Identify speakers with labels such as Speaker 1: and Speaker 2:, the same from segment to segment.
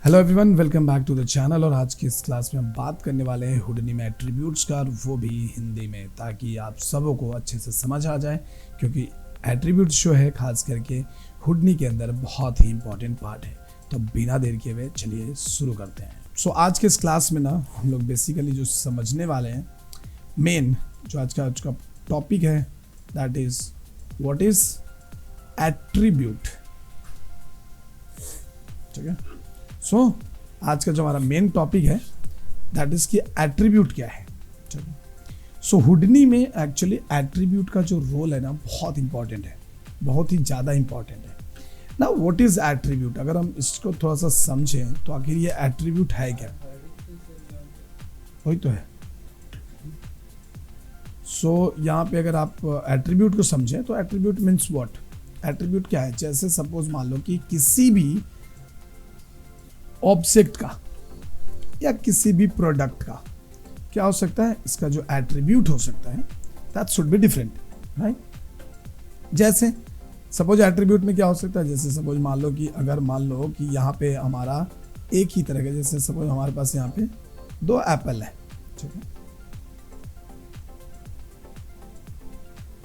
Speaker 1: Hello everyone, welcome back to the channel. और आज की इस क्लास में हम बात करने वाले हैं हुडनी में एट्रीब्यूट्स का, और वो भी हिंदी में, ताकि आप सबों को अच्छे से समझ आ जाए, क्योंकि एट्रीब्यूट्स जो है खास करके हुडनी के अंदर बहुत ही इंपॉर्टेंट पार्ट है। तो बिना देर किए हुए चलिए शुरू करते हैं। सो आज के इस क्लास में ना हम लोग बेसिकली जो समझने वाले हैं, मेन जो आज का टॉपिक है, that is what is attribute. ठीक है। सो आज का जो हमारा मेन टॉपिक है दैट इज कि एट्रीब्यूट क्या है। चलो, सो हुडनी में एक्चुअली एट्रीब्यूट का जो रोल है ना बहुत इंपॉर्टेंट है, बहुत ही ज़्यादा इंपॉर्टेंट है ना। व्हाट इज एट्रीब्यूट, अगर हम इसको थोड़ा सा समझें तो आखिर ये एट्रीब्यूट है क्या, वही तो है। सो यहाँ पे अगर आप एट्रीब्यूट को समझें तो एट्रीब्यूट मीन्स व्हाट, एट्रीब्यूट क्या है। जैसे सपोज मान लो कि किसी भी ऑब्जेक्ट का या किसी भी प्रोडक्ट का क्या हो सकता है, इसका जो एट्रीब्यूट हो सकता है that should be different, right. जैसे सपोज एट्रीब्यूट में क्या हो सकता है, जैसे सपोज मान लो कि अगर मान लो कि यहाँ पे हमारा एक ही तरह का, जैसे सपोज हमारे पास यहाँ पे दो एप्पल है, ठीक है,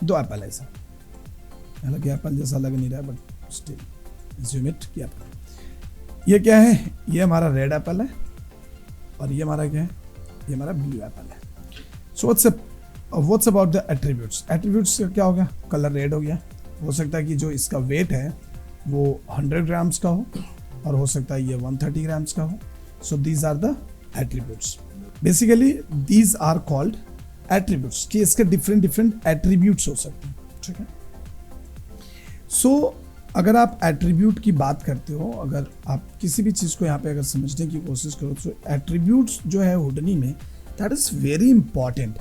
Speaker 1: दो एप्पल है ऐसा, हालांकि एप्पल जैसा लग नहीं रहा है बट स्टिल अज्यूम इट कि एप्पल। ये क्या है, ये हमारा रेड एप्पल है, और ये हमारा क्या है, ये हमारा ब्लू एप्पल है। So what's about the attributes. Attributes क्या हो गया, कलर रेड हो गया, हो सकता है कि जो इसका वेट है वो 100 ग्राम्स का हो, और हो सकता है ये 130 ग्राम्स का हो। So these are the attributes. Basically these are called attributes, कि इसके डिफरेंट एट्रीब्यूट्स हो सकते हैं, ठीक है। सो अगर आप एट्रीब्यूट की बात करते हो, अगर आप किसी भी चीज़ को यहाँ पे अगर समझने की कोशिश करो तो एट्रीब्यूट्स जो है हुडनी में दैट इज़ वेरी इंपॉर्टेंट।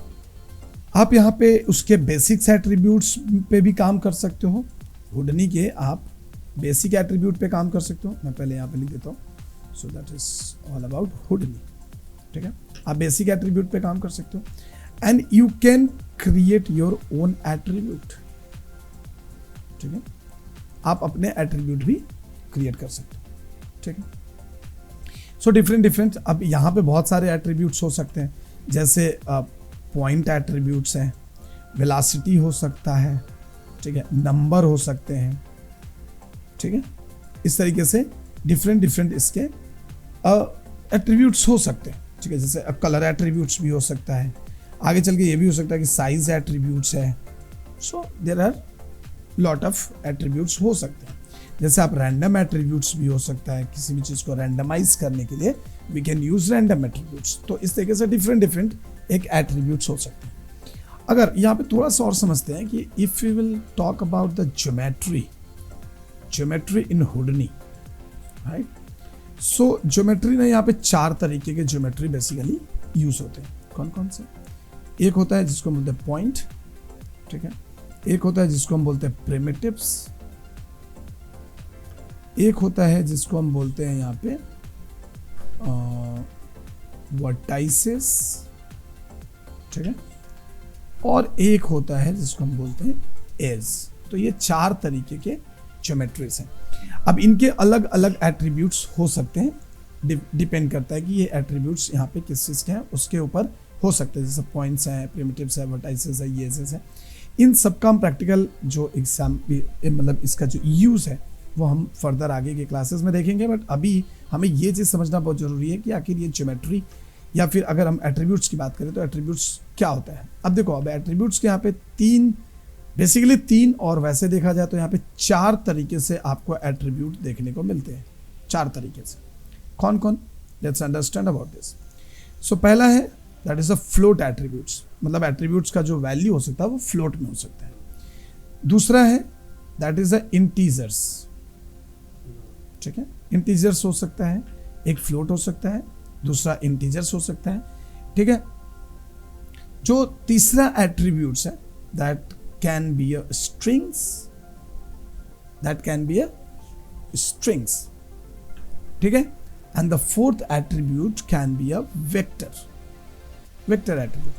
Speaker 1: आप यहाँ पे उसके बेसिक्स एट्रीब्यूट्स पे भी काम कर सकते हो, हुडनी के आप बेसिक एट्रीब्यूट पे काम कर सकते हो। मैं पहले यहाँ पे लिख देता हूँ, so that is all about Houdini, ठीक है। आप बेसिक एट्रीब्यूट पे काम कर सकते हो, and you can create your own attribute, ठीक है। आप अपने एट्रीब्यूट भी क्रिएट कर सकते हो, ठीक है। सो डिफरेंट अब यहाँ पे बहुत सारे एट्रीब्यूट्स हो सकते हैं, जैसे पॉइंट एट्रीब्यूट्स हैं, वेलोसिटी हो सकता है, ठीक है, नंबर हो सकते हैं, ठीक है। इस तरीके से डिफरेंट इसके एट्रीब्यूट्स हो सकते हैं, ठीक है। जैसे कलर एट्रीब्यूट्स भी हो सकता है, आगे चल के ये भी हो सकता है कि साइज एट्रीब्यूट्स है। So there are lot of attributes हो सकते हैं। जैसे आप रैंडम एट्रीब्यूट्स भी हो सकता है, किसी भी चीज़ को रैंडमाइज करने के लिए we can use random attributes. तो इस तरीके से डिफरेंट एक एट्रीब्यूट्स हो सकते हैं। अगर यहाँ पे थोड़ा सा और समझते हैं कि if you will talk about the geometry in Houdini, right. So geometry ने यहाँ पे 4 तरीके के ज्योमेट्री बेसिकली यूज होते हैं। कौन कौन से, एक होता है जिसको बोलते हैं पॉइंट, ठीक है, एक होता है जिसको हम बोलते हैं प्रिमिटिव्स, एक होता है जिसको हम बोलते हैं यहाँ पे वर्टाइसेस, ठीक है, और एक होता है जिसको हम बोलते हैं एज। तो ये 4 तरीके के ज्योमेट्रीज हैं। अब इनके अलग अलग एट्रीब्यूट्स हो सकते हैं, डिपेंड करता है कि ये एट्रीब्यूट्स यहाँ पे किस चीज़ के हैं उसके ऊपर हो सकते हैं। जैसे पॉइंट्स हैं, प्रिमिटिव्स है, वर्टाइसेस है, ये है। इन सब का हम प्रैक्टिकल जो एग्जाम मतलब इसका जो यूज़ है वो हम फर्दर आगे के क्लासेस में देखेंगे। बट अभी हमें ये चीज़ समझना बहुत ज़रूरी है कि आखिर ये ज्योमेट्री, या फिर अगर हम एट्रीब्यूट्स की बात करें तो एट्रीब्यूट्स क्या होता है। अब देखो, अब एट्रीब्यूट्स के यहाँ पे बेसिकली तीन, और वैसे देखा जाए तो यहाँ पे 4 तरीके से आपको एट्रीब्यूट देखने को मिलते हैं। 4 तरीके से कौन कौन, लेट्स अंडरस्टैंड अबाउट दिस। सो पहला है that is a float attributes, मतलब एट्रीब्यूट्स का जो वैल्यू हो सकता है वो फ्लोट में हो सकता है। दूसरा है दैट इज अ इंटीजर्स, ठीक है, इंटीजर्स हो सकता है, एक फ्लोट हो सकता है, दूसरा इंटीजर्स हो सकता है, ठीक है। जो तीसरा एट्रीब्यूट्स है that can be a strings, ठीक है, and the fourth attribute can be a vector attribute.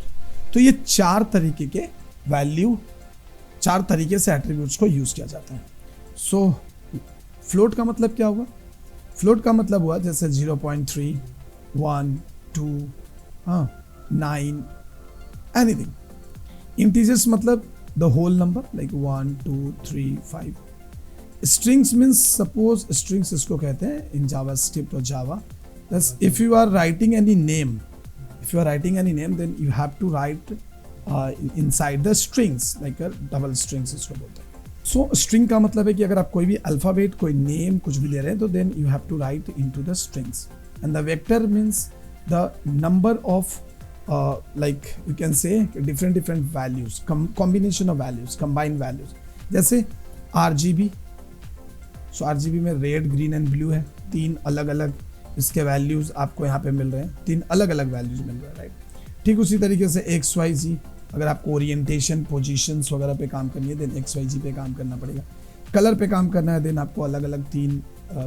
Speaker 1: तो ये 4 तरीके के वैल्यू, 4 तरीके से एट्रीब्यूट्स को यूज किया जाता है। सो फ्लोट का मतलब क्या हुआ, फ्लोट का मतलब हुआ जैसे 0.3, 1, 2, हाँ 9, एनीथिंग। इंटीजर्स मतलब the whole number like 1, 2, 3, 5। Strings means suppose strings इसको कहते हैं इन जावास्क्रिप्ट और जावा। Thus, if you are writing any name, then you have to write inside the strings, like a double strings इसको बोलते हैं। So string का मतलब है कि अगर आप कोई भी अल्फाबेट, कोई नेम कुछ भी ले रहे हैं तो then you have to write into the strings. And the vector means the number of like you can say different values, combination of values, combined values. जैसे RGB, so RGB में red, green and blue है, 3 अलग अलग इसके values आपको यहाँ पे मिल रहे हैं, 3 अलग अलग वैल्यूज मिल रहे हैं, राइट। ठीक उसी तरीके से XYZ, अगर आपको ओरिएंटेशन, पोजीशंस वगैरह पे काम करनी है देन XYZ पे काम करना पड़ेगा। कलर पे काम करना है देन आपको अलग अलग 3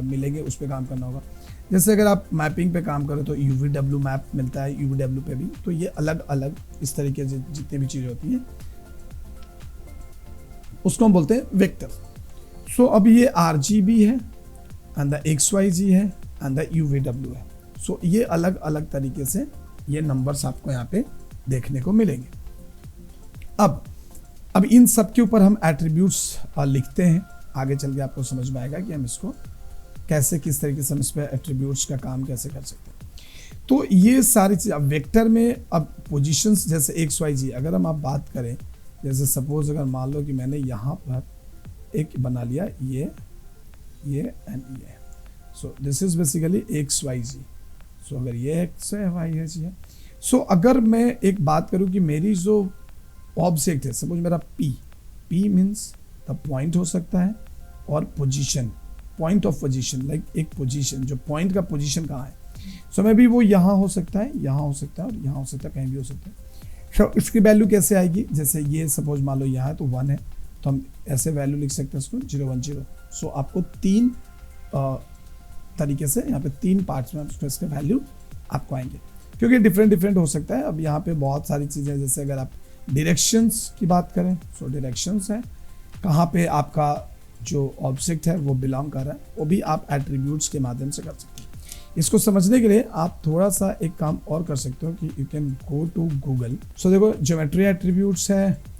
Speaker 1: मिलेंगे, उस पर काम करना होगा। जैसे अगर आप मैपिंग पे काम करो तो UVW मैप मिलता है, UVW पे भी। तो ये अलग अलग इस तरीके से जितनी भी चीज़ें होती हैं उसको हम बोलते हैं वेक्टर। सो अब ये RGB है एंड द XYZ है एंड द UVW है। सो ये अलग अलग तरीके से ये नंबर्स आपको यहाँ पे देखने को मिलेंगे। अब इन सब के ऊपर हम एट्रीब्यूट्स लिखते हैं। आगे चल के आपको समझ में आएगा कि हम इसको कैसे, किस तरीके से हम इस पर एट्रीब्यूट्स का काम कैसे कर सकते हैं। तो ये सारी चीज़ अब वेक्टर में, अब पोजीशंस जैसे XYZ अगर हम आप बात करें, जैसे सपोज अगर मान लो कि मैंने यहाँ पर एक बना लिया ये एंड ये, सो दिस इज बेसिकली XYZ। सो अगर ये X है, Y है। सो अगर मैं एक बात करूँ कि मेरी जो ऑब्जेक्ट है, सपोज मेरा P मीन्स द पॉइंट हो सकता है, और position, point of position, like एक पोजीशन, जो पॉइंट का पोजीशन कहाँ है। सो मे बी वो यहाँ हो सकता है, यहाँ हो सकता है और यहाँ हो सकता है, कहीं भी हो सकता है। सो इसकी वैल्यू कैसे आएगी, जैसे ये सपोज मान लो यहाँ है तो 1 है, तो हम ऐसे वैल्यू लिख सकते हैं इसको 010। सो आपको 3 तरीके से यहाँ पे 3 पार्ट्स में इसके वैल्यू आपको आएंगे, क्योंकि डिफरेंट हो सकता है। अब यहाँ पे बहुत सारी चीज़ें, जैसे अगर आप डायरेक्शंस की बात करें, सो डायरेक्शंस है, कहाँ पे आपका जो ऑब्जेक्ट है वो बिलोंग कर रहा है, वो भी आप एट्रीब्यूट्स के माध्यम से कर सकते हैं। इसको समझने के लिए आप थोड़ा सा एक काम और कर सकते हो कि you can go to Google. So देखो ज्योमेट्री एट्रीब्यूट्स है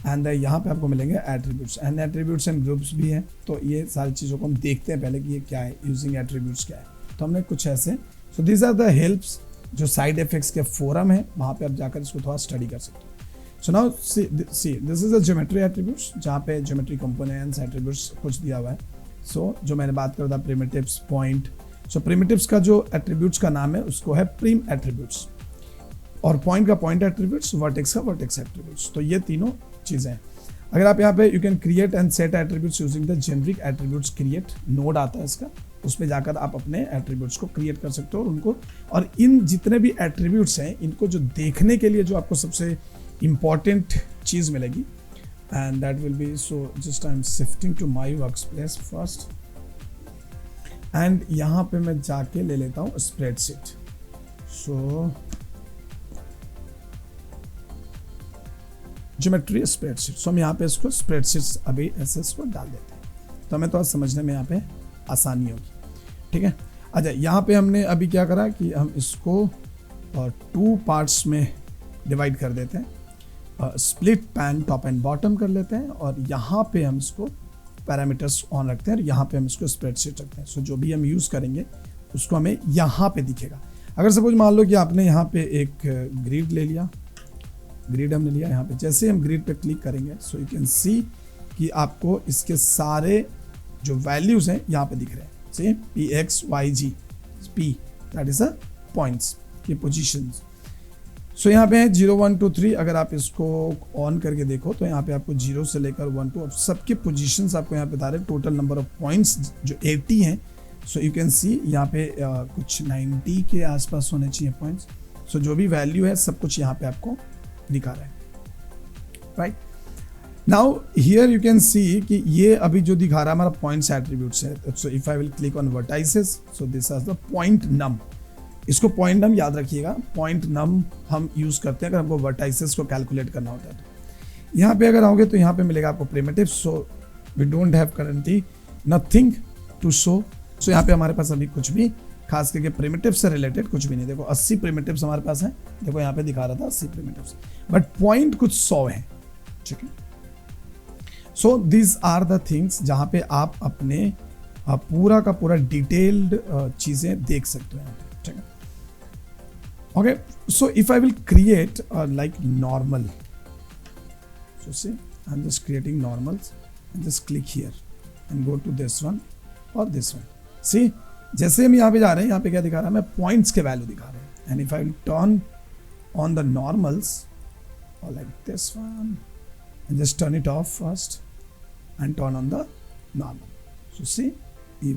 Speaker 1: एंड यहाँ पे आपको मिलेंगे एट्रीब्यूट्स एंड ग्रुप्स भी हैं। तो ये सारी चीज़ों को हम देखते हैं पहले कि ये क्या है, यूजिंग एट्रीब्यूट्स क्या है। तो हमने कुछ ऐसे, so these are the helps, जो साइड इफेक्ट्स के फोरम है, वहाँ पे आप जाकर इसको थोड़ा स्टडी कर सकते हो। So now see this is a geometry attributes, जहाँ पे ज्योमेट्री कंपोनेंट्स एट्रीब्यूट्स कुछ दिया हुआ है। सो जो मैंने बात कर रहा था प्रिमिटिव्स, पॉइंट। सो प्रिमिटिव्स का जो एट्रीब्यूट्स का नाम है उसको है प्रीम एट्रीब्यूट्स, और पॉइंट का पॉइंट एट्रीब्यूट्स, वर्टेक्स का वर्टेक्स एट्रीब्यूट्स। तो ये तीनों चीज़ें हैं। अगर आप यहाँ पे you can create and set attributes using the generic attributes create node आता है इसका, उस पर जाकर आप अपने एट्रीब्यूट्स को क्रिएट कर सकते हो और उनको, और इन जितने भी एट्रीब्यूट्स हैं इनको जो देखने के लिए जो आपको सबसे इंपॉर्टेंट चीज़ मिलेगी, and that will be, so just I am shifting to my workspace first, and यहाँ पे मैं जाके ले लेता हूँ spreadsheet. So geometry spreadsheet, so हम यहाँ पे इसको स्प्रेडशीट्स अभी ऐसे इसको डाल देते हैं, तो हमें तो समझने में यहाँ पे आसानी होगी। ठीक है, अच्छा यहाँ पे हमने अभी क्या करा कि हम इसको 2 पार्ट्स में डिवाइड कर देते हैं, split pan top and bottom कर लेते हैं, और यहाँ पे हम इसको पैरामीटर्स ऑन रखते हैं और यहाँ पे हम इसको स्प्रेडशीट रखते हैं। सो जो भी हम यूज़ करेंगे उसको हमें यहाँ पे दिखेगा। अगर सपोज मान लो कि आपने यहाँ पे एक ग्रिड ले लिया, ग्रिड हमने लिया, यहाँ पे जैसे हम ग्रिड पे क्लिक करेंगे, सो यू कैन सी कि आपको इसके सारे जो वैल्यूज़ हैं यहाँ पे दिख रहे हैं। सी PXYZ, P that is a points की पोजीशंस। सो यहाँ पे है 0 1 2 3। अगर आप इसको ऑन करके देखो तो यहाँ पे आपको 0 से लेकर 1 2 अब सबके पोजीशंस आपको यहाँ पे बता रहे हैं। टोटल नंबर ऑफ पॉइंट्स जो 80 हैं। सो यू कैन सी यहाँ पे कुछ 90 के आसपास होने चाहिए पॉइंट्स। सो जो भी वैल्यू है सब कुछ यहाँ पे आपको दिखा रहा है, right. Now here you can see कि ये अभी जो दिखा रहा है हमारा पॉइंट्स एट्रीब्यूट्स है। So if I will click on vertices, so this is the point num. इसको पॉइंट नम याद रखिएगा, पॉइंट नम हम यूज करते हैं अगर हमको वर्टाइसेस को कैलकुलेट करना होता है। तो यहाँ पे अगर आओगे तो यहाँ पे मिलेगा आपको primitive. So we don't have currently nothing to show so यहाँ पे हमारे पास अभी कुछ भी खास करके प्रिमिटिव से रिलेटेड कुछ भी नहीं। देखो 80 प्रिमिटिव्स हमारे पास हैं, देखो यहाँ पे दिखा रहा था 80 प्रिमिटिव्स, बट पॉइंट कुछ 100 हैं, ठीक है। So these are the things जहाँ पे आप अपने पूरा का पूरा डिटेल्ड चीज़ें देख सकते हैं, ठीक है। Okay, so if I will create like normal, so see I am just creating normals and just click here and go to this one और दिस वन। सी जैसे हम यहाँ पे जा रहे हैं, यहाँ पे क्या दिखा रहा है, मैं पॉइंट्स के वैल्यू दिखा रहे हैं। And if I will turn on the normals और like this one and just turn it off first and turn on the normal. So see, you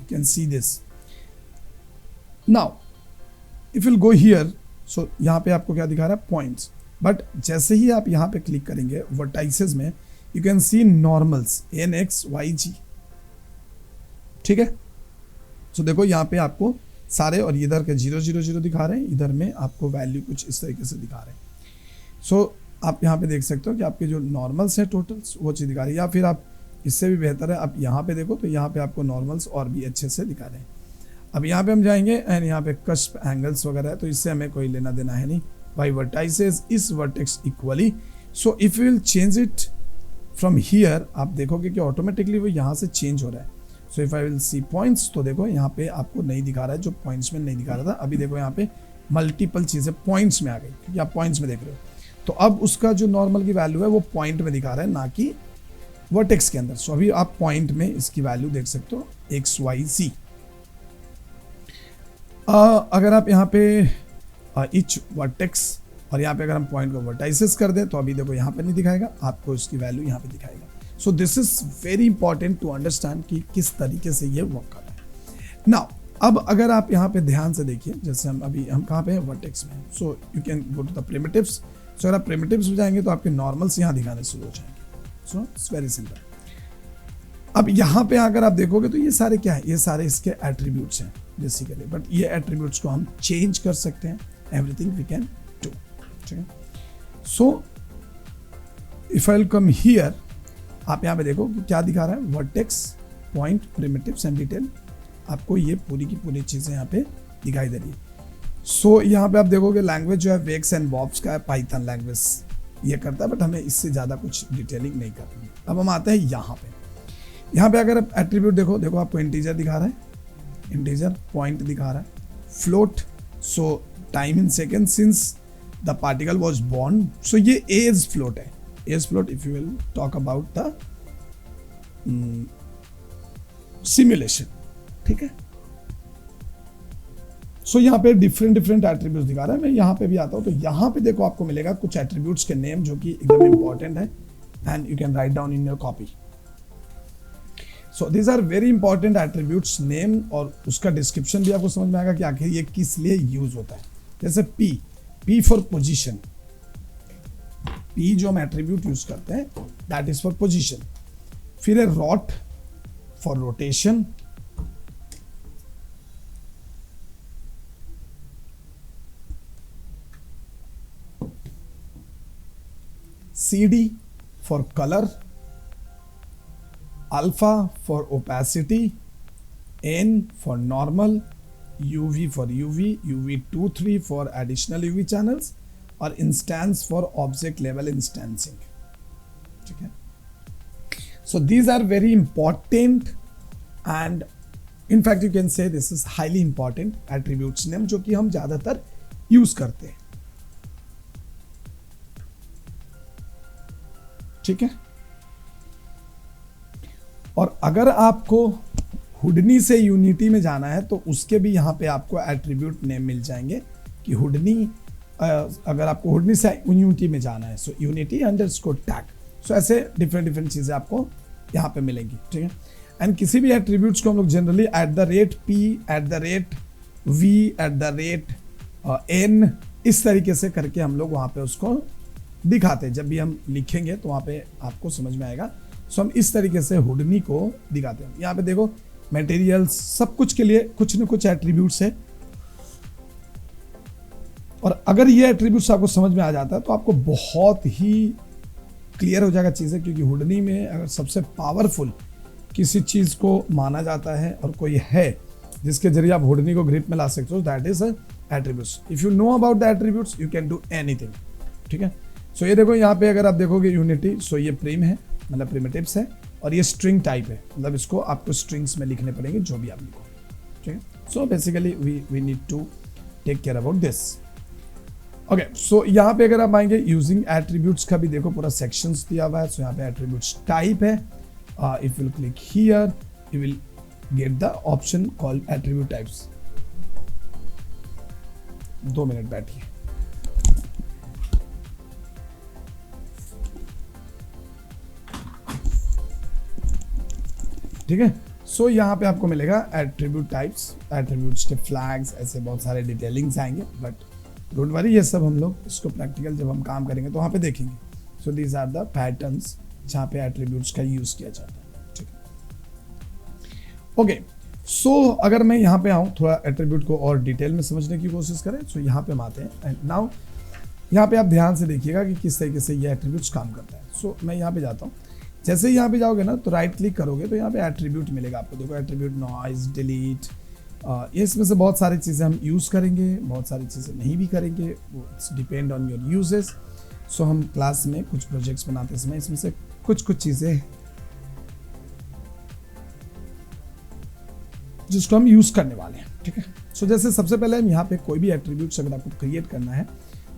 Speaker 1: can see this. Now, if you'll go here, so यहाँ पे आपको क्या दिखा रहा है, points. But जैसे ही आप यहाँ पे क्लिक करेंगे vertices में, you can see normals n x y g, ठीक है। so देखो यहाँ पे आपको सारे, और इधर के 0 0 0 दिखा रहे हैं, इधर में आपको वैल्यू कुछ इस तरीके से दिखा रहे हैं। so आप यहाँ पे देख सकते हो कि आपके जो नॉर्मल्स हैं टोटल्स वो चीज़ दिखा रही है, या फिर आप इससे भी बेहतर है आप यहाँ पे देखो तो यहाँ पे आपको नॉर्मल्स और भी अच्छे से दिखा रहे हैं। अब यहाँ पे हम जाएंगे एंड यहाँ पे कस्प एंगल्स वगैरह है, तो इससे हमें कोई लेना देना है नहीं। बाई वर्टाइसेस इस vertex equally, so if you will change it from here, आप देखोगे कि ऑटोमेटिकली वो यहाँ से चेंज हो रहा है। So if I will see points, तो देखो यहाँ पे आपको नहीं दिखा रहा है जो पॉइंट्स में नहीं दिखा रहा था। अभी देखो यहाँ पे मल्टीपल चीज़ें पॉइंट्स में आ गई, क्योंकि आप पॉइंट्स में देख रहे हो। तो अब उसका जो नॉर्मल की वैल्यू है वो पॉइंट में दिखा रहा है, ना कि वर्टेक्स के अंदर। सो अभी आप पॉइंट में इसकी वैल्यू देख सकते हो एक्स वाई जी। अगर आप यहाँ पे इच वर्टेक्स और यहाँ पे अगर हम पॉइंट को वर्टाइसेस कर दें तो अभी देखो यहाँ पे नहीं दिखाएगा, आपको इसकी वैल्यू यहाँ पे दिखाएगा। So this is very important to understand कि किस तरीके से ये वर्क कर रहा है। नाउ अब अगर आप यहाँ पे ध्यान से देखिए, जैसे हम कहाँ पे हैं, वर्टेक्स में। So you can go to the primitives. So अगर आप प्रिमिटिव्स में जाएंगे तो आपके नॉर्मल्स यहाँ दिखाने शुरू हो जाएंगे। So it's very simple. अब यहाँ पे अगर आप देखोगे तो ये सारे क्या है, ये सारे इसके एट्रीब्यूट्स हैं बेसिकली, बट ये एट्रीब्यूट्स को हम चेंज कर सकते हैं। एवरीथिंग वी कैन डू, ठीक है। So if I will come here, आप यहाँ पे देखो कि क्या दिखा रहा है, vertex, point, primitives and detail. आपको ये पूरी की पूरी चीजें यहाँ पे दिखाई दे रही है। सो यहाँ पे आप देखोगे लैंग्वेज जो है वेक्स एंड बॉब्स का है, पाइथन लैंग्वेज ये करता है, बट हमें इससे ज़्यादा कुछ डिटेलिंग नहीं करनी। अब हम आते हैं यहाँ पे अगर आप एट्रीब्यूट देखो आपको इंटीजर दिखा रहा है, इंटीजर, पॉइंट दिखा रहा है, float, so time in second since the particle was born. So ये एज फ्लोट है, age float if you will talk about the simulation, ठीक है। सो यहाँ पे डिफरेंट एट्रीब्यूट्स दिखा रहा है। मैं यहाँ पे भी आता हूँ तो यहाँ पे देखो आपको मिलेगा कुछ एट्रीब्यूट्स के नेम जो कि एकदम इंपॉर्टेंट है, and you can write down in your copy. So these are very important attributes name, और उसका डिस्क्रिप्शन भी आपको समझ में आएगा कि आखिर ये किस लिए यूज होता है। जैसे पी फॉर पोजिशन, पी जो हम एट्रीब्यूट यूज करते हैं दैट इज फॉर पोजिशन। फिर है rot for rotation, CD for color, alpha for opacity, N for normal, UV for UV, UV23 for additional UV channels, और instance for object level instancing, ठीक है। So these are very important, and in fact you can say this is highly important attributes name जो कि हम ज़्यादातर use करते हैं, ठीक है। और अगर आपको हुडनी से यूनिटी में जाना है तो उसके भी यहाँ पे आपको एट्रीब्यूट नेम मिल जाएंगे कि हुडनी, अगर आपको हुडनी से यूनिटी में जाना है सो यूनिटी अंडरस्कोर टैग। सो ऐसे डिफरेंट चीजें आपको यहाँ पे मिलेंगी, ठीक है। एंड किसी भी एट्रीब्यूट्स को हम लोग जनरली @p, @v, @n इस तरीके से करके हम लोग वहाँ पे उसको दिखाते हैं। जब भी हम लिखेंगे तो वहाँ पे आपको समझ में आएगा। सो हम इस तरीके से हुडनी को दिखाते हैं। यहाँ पे देखो मटेरियल्स, सब कुछ के लिए कुछ न कुछ एट्रीब्यूट्स है, और अगर ये एट्रीब्यूट्स आपको समझ में आ जाता है तो आपको बहुत ही क्लियर हो जाएगा चीज़ें, क्योंकि हुडनी में अगर सबसे पावरफुल किसी चीज को माना जाता है और कोई है जिसके जरिए आप हुडनी को ग्रिप में ला सकते हो, that is attributes. If you know about the attributes you can do anything. ठीक है, सो ये देखो यहाँ पे अगर आप देखोगे यूनिटी, सो ये प्रिम है मतलब प्रिमिटिव्स है, और ये स्ट्रिंग टाइप है मतलब इसको आपको स्ट्रिंग्स में लिखने पड़ेंगे जो भी आप लिखो। ठीक है, so basically we need to take care about this. Okay, so यहाँ पे अगर आप आएंगे यूजिंग एट्रीब्यूट्स का भी देखो पूरा सेक्शंस दिया हुआ है। सो यहाँ पे एट्रीब्यूट्स टाइप है, if you click here you will get the option called attribute types. 2 minute बैठिए। ठीक है, सो यहाँ पे आपको मिलेगा एट्रीब्यूट टाइप्स, एट्रीब्यूट्स के फ्लैग्स, ऐसे बहुत सारे डिटेलिंग्स आएंगे, बट डोंट वरी, ये सब हम लोग इसको प्रैक्टिकल जब हम काम करेंगे तो वहाँ पे देखेंगे। So these are the patterns जहाँ पे एट्रीब्यूट्स का यूज किया जाता है। ठीक है, ओके, सो अगर मैं यहाँ पे आऊँ थोड़ा एट्रीब्यूट को और डिटेल में समझने की कोशिश करें, सो यहाँ पे हम आते हैं। एंड नाउ यहाँ पे आप ध्यान से देखिएगा कि किस तरीके से ये एट्रीब्यूट्स काम करता है। सो मैं यहाँ पे जाता हूँ, जैसे ही यहाँ पे जाओगे ना तो राइट क्लिक करोगे तो यहाँ पे एट्रीब्यूट मिलेगा आपको। देखो एट्रीब्यूट नॉइज, डिलीट, ये इसमें से बहुत सारी चीज़ें हम यूज़ करेंगे, बहुत सारी चीज़ें नहीं भी करेंगे, वो it's depend on your usages. So हम क्लास में कुछ प्रोजेक्ट्स बनाते समय इसमें से कुछ चीज़ें जिसको हम यूज़ करने वाले हैं। ठीक है, सो जैसे सबसे पहले हम यहाँ पे कोई भी एट्रीब्यूट्स अगर आपको क्रिएट करना है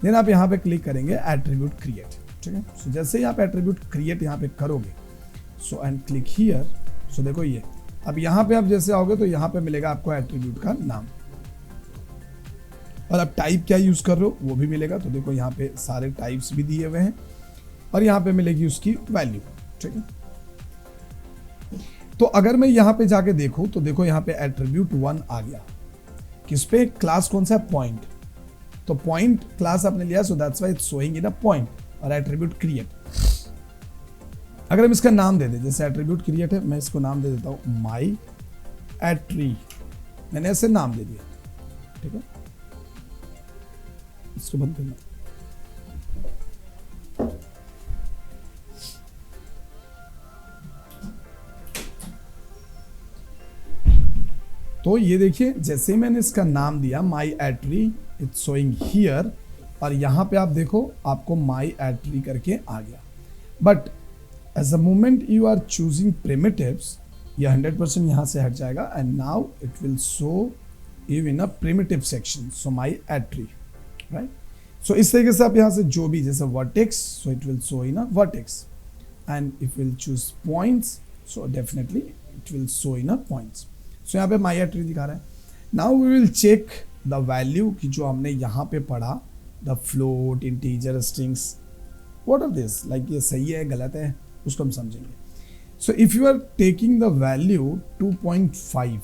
Speaker 1: देन आप यहाँ पे क्लिक करेंगे एट्रीब्यूट क्रिएट। ठीक है, सो जैसे ही आप एट्रीब्यूट क्रिएट यहाँ पे करोगे, सो एंड क्लिक हियर, सो देखो ये अब यहाँ पे आप जैसे आओगे तो यहाँ पे मिलेगा आपको एट्रीब्यूट का नाम, और आप टाइप क्या यूज कर रहे हो वो भी मिलेगा। तो देखो यहाँ पे सारे टाइप्स भी दिए हुए हैं और यहाँ पे मिलेगी उसकी वैल्यू। ठीक है, तो अगर मैं यहाँ पे जाके देखूं तो देखो यहाँ पे एट्रीब्यूट 1 आ गया, किस पे, क्लास कौन सा है, पॉइंट। तो पॉइंट क्लास आपने लिया, so that's why it's showing in a point. और एट्रीब्यूट क्रिएट, अगर हम इसका नाम दे दें, जैसे एट्रीब्यूट क्रिएट है, मैं इसको नाम दे देता हूं माई एट्री, मैंने ऐसे नाम दे दिया। ठीक है, इसको बंद करना। तो ये देखिए जैसे ही मैंने इसका नाम दिया माई एट्री, इट्स शोइंग हियर, और यहां पे आप देखो आपको माई एट्री करके आ गया। But as a moment you are choosing primitives, ये 100% यहां से हट जाएगा and now it will show you in a primitive section, so my attri, right. So इस तरीके से आप यहां से जो भी, जैसे vertex, so it will show in a vertex, and if will choose points, so definitely it will show in a points. So यहाँ पे माई एट्री दिखा रहा है। Now we will check the value की जो हमने यहाँ पे पढ़ा, the float, integer, strings, what are this, like ये सही है गलत है उसको हम समझेंगे। So if you are taking the value 2.5,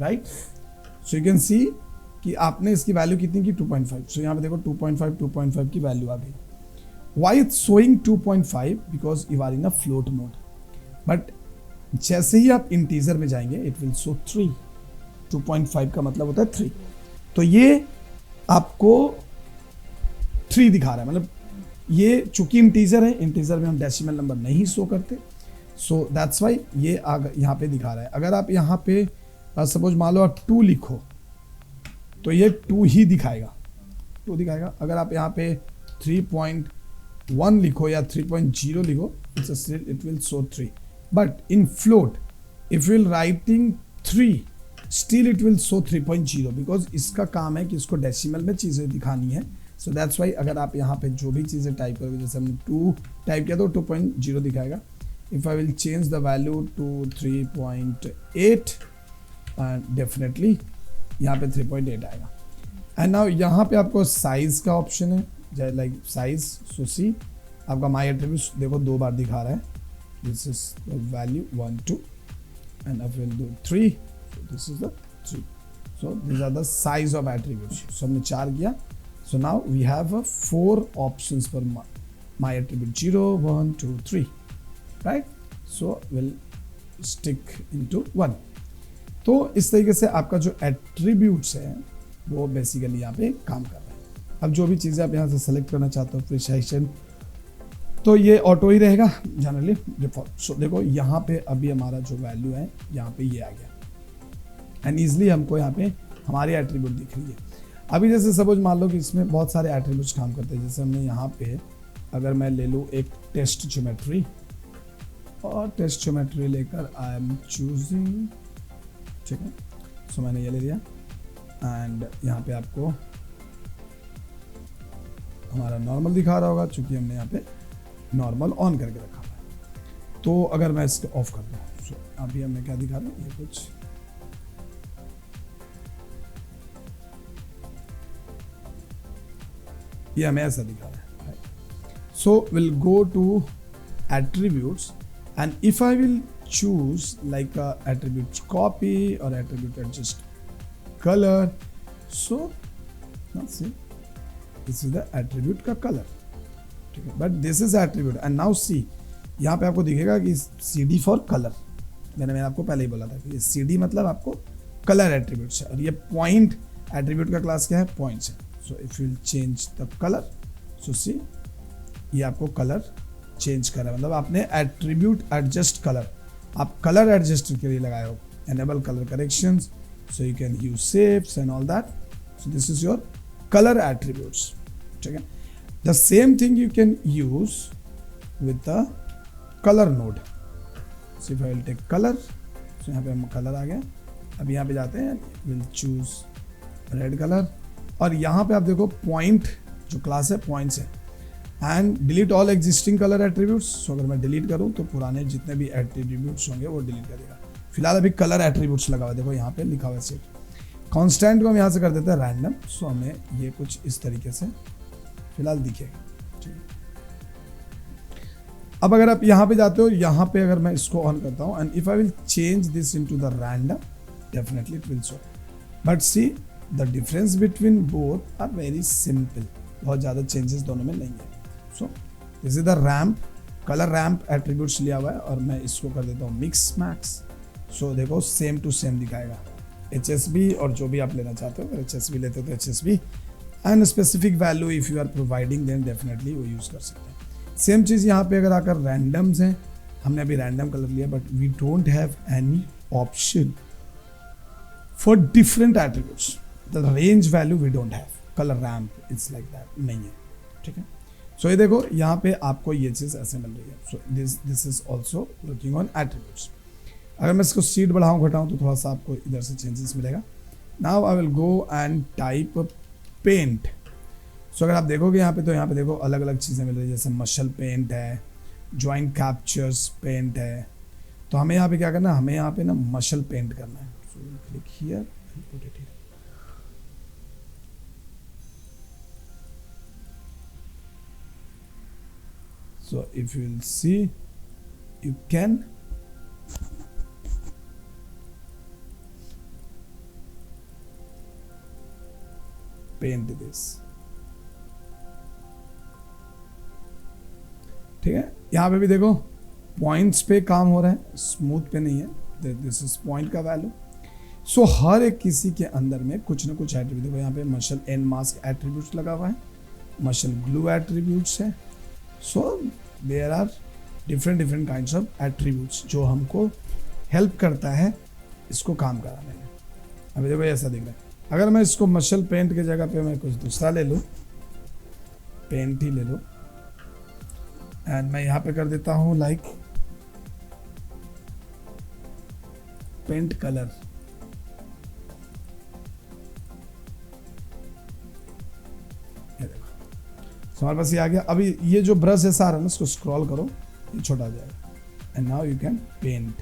Speaker 1: right, so you can see कि आपने इसकी वैल्यू कितनी की, 2.5। सो यहाँ पे देखो 2.5 की वैल्यू आ गई। Why it's showing 2.5, because you are in a float mode. But जैसे ही आप इंटीजर में जाएंगे इट विल शो 3, 2.5 का मतलब होता है 3। तो ये आपको 3 दिखा रहा है, मतलब ये चूंकि इंटीजर है, इंटीजर में हम डेसिमल नंबर नहीं शो करते, सो दैट्स वाई ये यहाँ पे दिखा रहा है। अगर आप यहाँ पे सपोज मान लो आप 2 लिखो तो ये 2 ही दिखाएगा, 2 दिखाएगा। अगर आप यहाँ पे 3.1 लिखो या 3.0 लिखो, it will show 3। But in float if you will writing 3, still it will show 3.0, because इसका काम है कि इसको डेसिमल में चीज़ें दिखानी है। सो दैट्स वाई अगर आप यहाँ पे जो भी चीज़ें टाइप करोगे, जैसे हमने 2 टाइप किया तो 2.0 दिखाएगा। If I will change the value to 3.8, definitely यहाँ पे 3.8 आएगा। एंड नाउ यहाँ पे आपको साइज का ऑप्शन है, लाइक साइज, सो सी आपका माई एट्रीब्यूट्स देखो 2 बार दिखा रहा है। This is the value 1, 2 and I will do 3, so this is the 3. So these are the size of attributes. So हमने 4 किया. So now we have 4 options for my attribute 0, 1, 2, 3, right? So we'll stick into 1. तो इस तरीके से आपका जो attributes है वो बेसिकली यहाँ पे काम कर रहा है। अब जो भी चीज़ें आप यहाँ से सेलेक्ट करना चाहते हो, प्रिसाइजन, तो ये ऑटो ही रहेगा जनरली डिफॉल्ट। सो देखो यहाँ पे अभी हमारा जो वैल्यू है यहाँ पे ये आ गया एंड ईजिली हमको यहाँ पे हमारी एट्रीब्यूट दिख रही है। अभी जैसे सपोज मान लो कि इसमें बहुत सारे एट्रीब्यूट्स काम करते हैं, जैसे हमने यहाँ पे अगर मैं ले लूँ एक टेस्ट ज्योमेट्री और टेस्ट ज्योमेट्री लेकर आई एम चूजिंग, ठीक है, सो मैंने ये ले लिया एंड यहाँ पे आपको हमारा नॉर्मल दिखा रहा होगा चूंकि हमने यहाँ पे नॉर्मल ऑन करके रखा हुआ है। तो अगर मैं इसको ऑफ कर दूँ, सो अभी हमें क्या दिखा रहा है, ये कुछ ये हमें ऐसा दिखा रहा है। So will go to attributes and if I will choose like a attribute copy or attribute adjust color, so let's see, this is the attribute का color, ठीक है, but this is attribute and now see यहाँ पे आपको दिखेगा कि CD for color, मैंने आपको पहले ही बोला था कि CD मतलब आपको कलर एट्रीब्यूट है और ये पॉइंट एट्रीब्यूट का क्लास क्या है, पॉइंट्स है। So if you change the colour, so see ये आपको कलर चेंज कर रहा है, मतलब आपने एट्रीब्यूट एडजस्ट कलर, आप कलर एडजस्ट के लिए लगाए हो, enable colour corrections so you can use shapes and all that. So this is your colour attributes, ठीक है। The same thing you can use with the colour node. So if I will take colour, so यहाँ पे हम colour आ गया। अब यहाँ पे जाते हैं, विल चूज रेड कलर और यहाँ पे आप देखो पॉइंट जो क्लास है पॉइंट्स है and delete all existing colour attributes. So अगर मैं डिलीट करूँ तो पुराने जितने भी एट्रीब्यूट्स होंगे वो डिलीट करेगा। फिलहाल अभी कलर एट्रीब्यूट्स लगा हुआ है, देखो यहाँ पे लिखा हुआ है सेट। कॉन्स्टेंट को हम यहाँ से कर देते हैं रैंडम, सो हमें ये कुछ इस तरीके से फिलहाल दिखेगा, ठीक है। अब अगर आप यहाँ पे जाते हो, यहाँ पे अगर मैं इसको ऑन करता हूँ and if I will change this into the random, definitely it will show, but see the difference between both are very simple, बहुत ज़्यादा चेंजेस दोनों में नहीं है। So this is the ramp, colour ramp attributes लिया हुआ है और मैं इसको कर देता हूँ मिक्स मैक्स। सो देखो सेम टू सेम दिखाएगा, HSB और जो भी आप लेना चाहते हो, अगर HSB लेते हो तो HSB and specific value if you are providing then definitely वो यूज़ कर सकते हैं। सेम चीज़ यहाँ पे अगर आकर रैंडम्स हैं, हमने अभी रैंडम कलर लिया but we don't have any option for different attributes, the range value we don't have, colour ramp it's like that नहीं है, ठीक है। सो ये देखो यहाँ पे आपको ये चीज़ ऐसे मिल रही है। So this is also working on attributes. अगर मैं इसको सीट बढ़ाऊँ घटाऊँ तो थोड़ा सा आपको इधर से चेंजेस मिलेगा। Now I will go and type paint. So अगर आप देखोगे यहाँ पे तो यहाँ पे देखो अलग अलग चीज़ें मिल रही है, जैसे मशल पेंट है, ज्वाइंट कैप्चर्स पेंट है। तो हमें यहाँ पे क्या करना है, हमें यहाँ पे ना मशल पेंट करना है। So click here and put it here. So if you will see, you can paint this, ठीक है। यहाँ पे भी देखो पॉइंट्स पे काम हो रहा है, स्मूथ पे नहीं है, दिस इज पॉइंट का वैल्यू। सो हर एक किसी के अंदर में कुछ ना कुछ एट्रीब्यूट, देखो यहाँ पे मशल एंड मास्क एट्रीब्यूट्स लगा हुआ है, मशल ग्लू एट्रीब्यूट्स है। So there are different kinds of attributes जो हमको हेल्प करता है इसको काम कराने में। अभी देखो ऐसा दिख रहा है। अगर मैं इसको मशल पेंट के जगह पे मैं कुछ दूसरा ले लूँ, पेंट ही ले लो एंड मैं यहाँ पे कर देता हूँ लाइक पेंट कलर। हमारे पास ये आ गया। अभी ये जो ब्रश है सारा ना, इसको स्क्रॉल करो, ये छोटा आ जाएगा and now you can paint.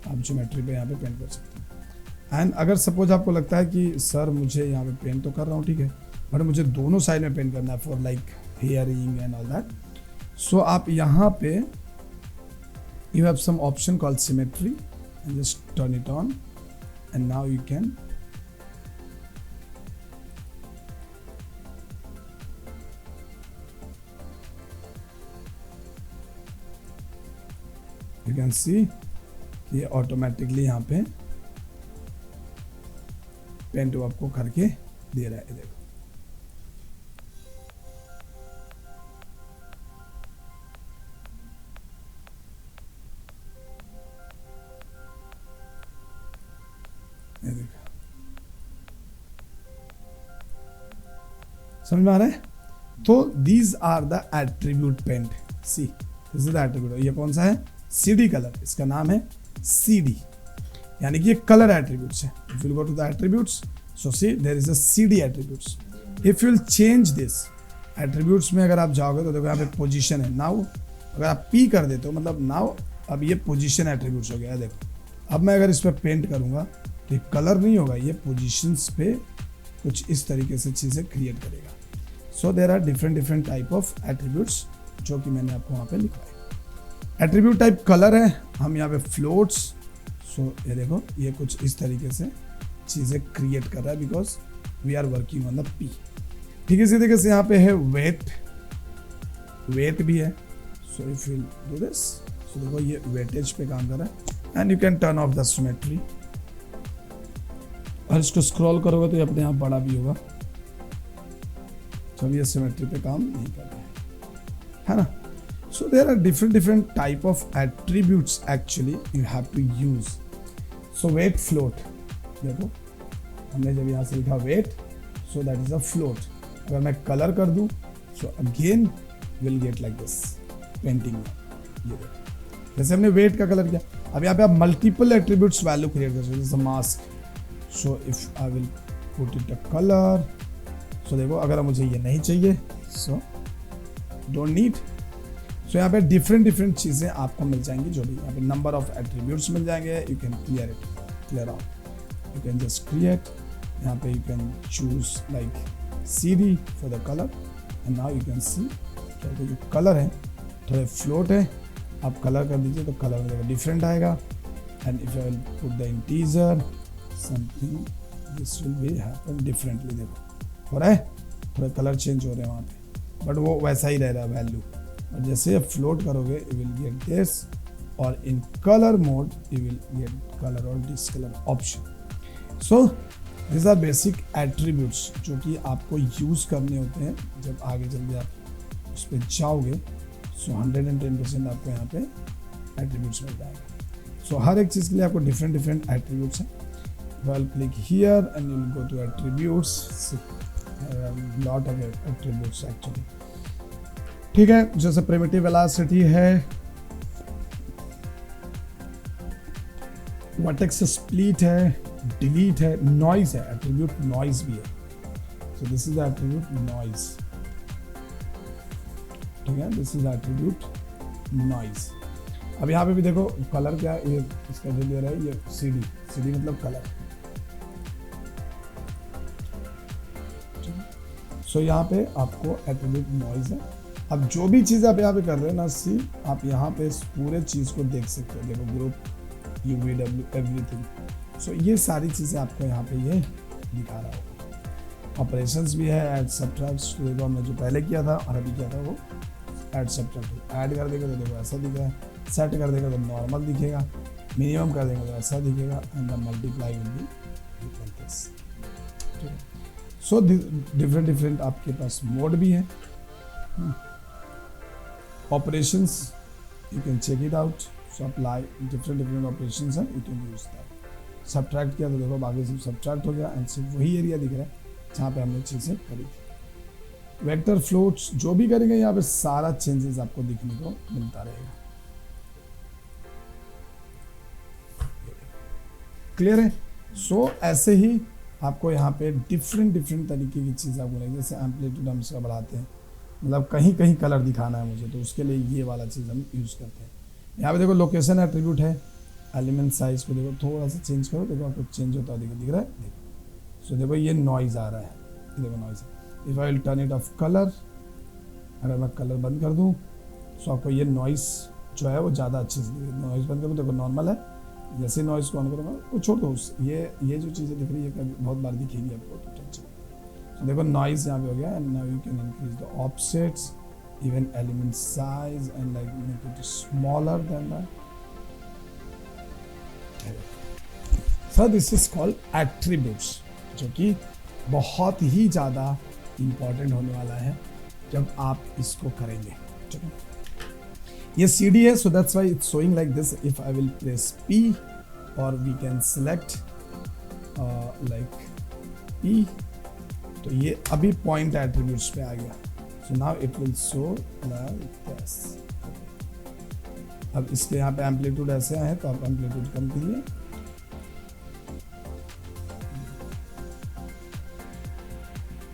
Speaker 1: आप ज्योमेट्री पे यहाँ पे पेंट कर सकते हैं। एंड अगर सपोज आपको लगता है कि सर मुझे यहाँ पे पेंट तो कर रहा हूँ, ठीक है, बट मुझे दोनों साइड में पेंट करना है for like hairing and all that, so आप यहाँ पे you have some option called symmetry and just turn it on and now you can you can see ये ऑटोमेटिकली यहाँ पे पेंट आपको करके दे रहा है। देखो ये देखो, समझ में आ रहा है? तो these are the attribute paint, see this is the attribute. ये कौन सा है? सीडी कलर, इसका नाम है सीडी, यानी कि ये कलर एट्रीब्यूट्स है। If you go to the attributes, so see there is a CD attributes. If you will change this attributes में अगर आप जाओगे तो देखो यहाँ पे पोजीशन है। नाउ अगर आप पी कर देते हो, मतलब नाउ अब ये पोजीशन एट्रीब्यूट्स हो गया। देखो अब मैं अगर इस पर पेंट करूंगा तो कलर नहीं होगा, ये पोजीशंस पे कुछ इस तरीके से चीज़ें क्रिएट करेगा। So there are different type of attributes जो कि मैंने आपको वहाँ पे लिखवाए। एट्रीब्यूट टाइप कलर है, हम यहाँ पे फ्लोट्स। सो ये देखो ये कुछ इस तरीके से चीज़ें क्रिएट कर रहा है because we are working on the P. ठीक है, इसी तरीके से यहाँ पे है वेट, वेट भी है। So if you do this, so देखो ये वेटेज पे काम कर रहा है and you can turn off the symmetry. और इसको स्क्रॉल करोगे तो ये अपने आप बड़ा भी होगा जब ये सिमेट्री पे काम नहीं कर रहा है ना। So there are different type of attributes actually you have to use. So weight float, देखो हमने जब यहाँ से लिखा weight, so that is a float. अगर मैं कलर कर दूं, so again will get like this painting में। ये देखो जैसे हमने वेट का कलर किया, अब यहाँ पे आप मल्टीपल एट्रीब्यूट्स वैल्यू क्रिएट कर सकते हो, जैसे mask. So if I will put it a colour, so देखो अगर मुझे ये नहीं चाहिए, सो डोंट नीड। सो यहाँ पे डिफरेंट चीज़ें आपको मिल जाएंगी, जो भी यहाँ पे नंबर ऑफ एट्रीब्यूट्स मिल जाएंगे। You can clear it, clear out, you can just create. यहाँ पे you can choose like CD for the colour and now you can see कि जो कलर है थोड़े फ्लोट है, आप कलर कर दीजिए तो कलर में डिफरेंट आएगा। And if I will put the integer something, this will be happen differently. देखो हो रहा है, थोड़े कलर चेंज हो रहे हैं वहाँ पे, बट वो वैसा ही रह रहा है वैल्यू। और जैसे फ्लोट करोगे यू विल गेट दिस, और in colour mode you will get colour और discolour option. So this are basic attributes जो कि आपको यूज़ करने होते हैं जब आगे चल के आप उस पर जाओगे। सो 110% आपको यहाँ पे एट्रीब्यूट्स मिल जाएगा। सो हर एक चीज़ के लिए आपको डिफरेंट एट्रीब्यूट्स हैं। Well click here and you will go to attributes, lot of attributes actually. ठीक है, जैसे प्रिमिटिव वेलोसिटी है, वर्टेक्स स्प्लिट है, डिलीट है, नॉइज है, एट्रीब्यूट नॉइज भी है। So this is attribute noise. ठीक है, दिस इज एट्रीब्यूट नॉइज। अब यहाँ पे भी देखो कलर क्या है, ये इसका जो दे रहा है ये CD मतलब कलर। सो यहाँ पे आपको एट्रीब्यूट नॉइज है। अब जो भी चीज़ आप यहाँ पे कर रहे हो ना, सी आप यहाँ पे इस पूरे चीज़ को देख सकते हो। देखो ग्रुप, UVW, एवरीथिंग। सो ये सारी चीज़ें आपको यहाँ पे ये दिखा रहा होगा। ऑपरेशंस भी है, ऐड सब्ट्रैक्ट। देखो हमने जो पहले किया था और अभी किया था वो ऐड सब्ट्रैक्ट। ऐड कर देगा तो देखो ऐसा दिख रहा है, सेट कर देगा तो नॉर्मल दिखेगा, मिनिमम कर देगा तो ऐसा दिखेगा, and the multiply will be like this. ठीक है, सो डिफरेंट आपके पास मोड भी है। Operations you can check it out. So apply different operations हैं, you can use that. Subtract किया तो देखो आगे सिर्फ सब्ट्रैक्ट हो गया एंड सिर्फ वही एरिया दिख रहा है जहाँ पे हमने चीज़ें करी थी। वेक्टर फ्लोट्स जो भी करेंगे यहाँ पे सारा चेंजेस आपको दिखने को मिलता रहेगा। क्लियर है? सो ऐसे ही आपको यहाँ पे डिफरेंट तरीके की चीज़ आपको लगेगी। जैसे एम्पलीट्यूड हम इसका बढ़ाते हैं, मतलब कहीं कलर दिखाना है मुझे, तो उसके लिए ये वाला चीज़ हम यूज़ करते हैं। यहाँ पे देखो लोकेशन एट्रीब्यूट है, एलिमेंट साइज को देखो थोड़ा सा चेंज करो, देखो आपको चेंज होता दिख रहा है। देखो सो देखो ये नॉइज आ रहा है, देखो noise. If I will turn it of colour, अगर मैं कलर बंद कर दूँ सो आपको ये नॉइज जो है वो ज़्यादा अच्छे से दिखेगी। नॉइज बंद करूँ देखो नॉर्मल है, जैसे नॉइज को ऑन करूँगा वो छोड़ दो। ये जो चीज़ें दिख रही है कभी बहुत बार दिखेगी आपको, तो टेंशन। सो देखो नॉइज यहाँ पे हो गया, and now you can increase the offsets, even element size and like make it smaller than that. So this is called attributes, जो कि बहुत ही ज़्यादा important होने वाला है जब आप इसको करेंगे। ये CD है, so that's why it's showing like this. If I will press P, or we can select like E, तो ये अभी पॉइंट एट्रीब्यूट्स पे आ गया. So now it will show like this. अब इसके यहाँ पे एम्पलीट्यूड ऐसे आए तो आप एम्पलीट्यूड कम कीजिए.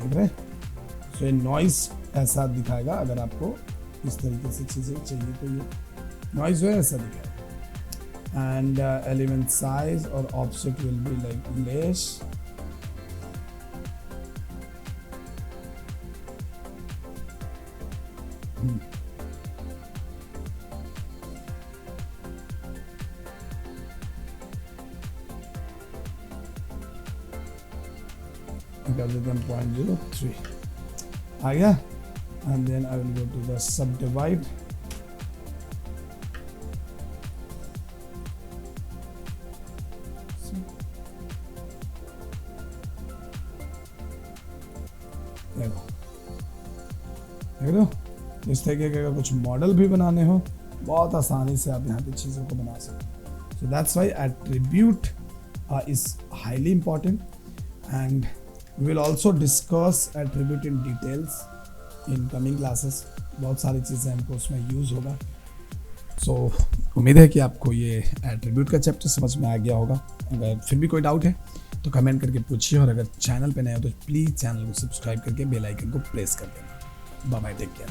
Speaker 1: देख रहे, सो ये नॉइस ऐसा दिखाएगा. अगर आपको इस तरीके से चीज़ें चाहिए तो ये नॉइस जो है ऐसा दिखाएगा. एंड एलिमेंट साइज और offset will be like less. कर देते हैं 0.03 आ गया. And then I will go to the subdivide. देखो देख लो, इस तरीके के अगर कुछ मॉडल भी बनाने हो बहुत आसानी से आप यहाँ पे चीज़ों को बना सकते हो. So that's why attribute is highly important. And we will also discuss attribute in details in coming classes. बहुत सारी चीज़ें हमको उसमें यूज़ होगा. सो उम्मीद है कि आपको ये एट्रीब्यूट का चैप्टर समझ में आ गया होगा. अगर फिर भी कोई डाउट है तो कमेंट करके पूछिए, और अगर चैनल पे नए हो तो प्लीज़ चैनल को सब्सक्राइब करके बेल आइकन को प्रेस कर देना. Bye bye, take care.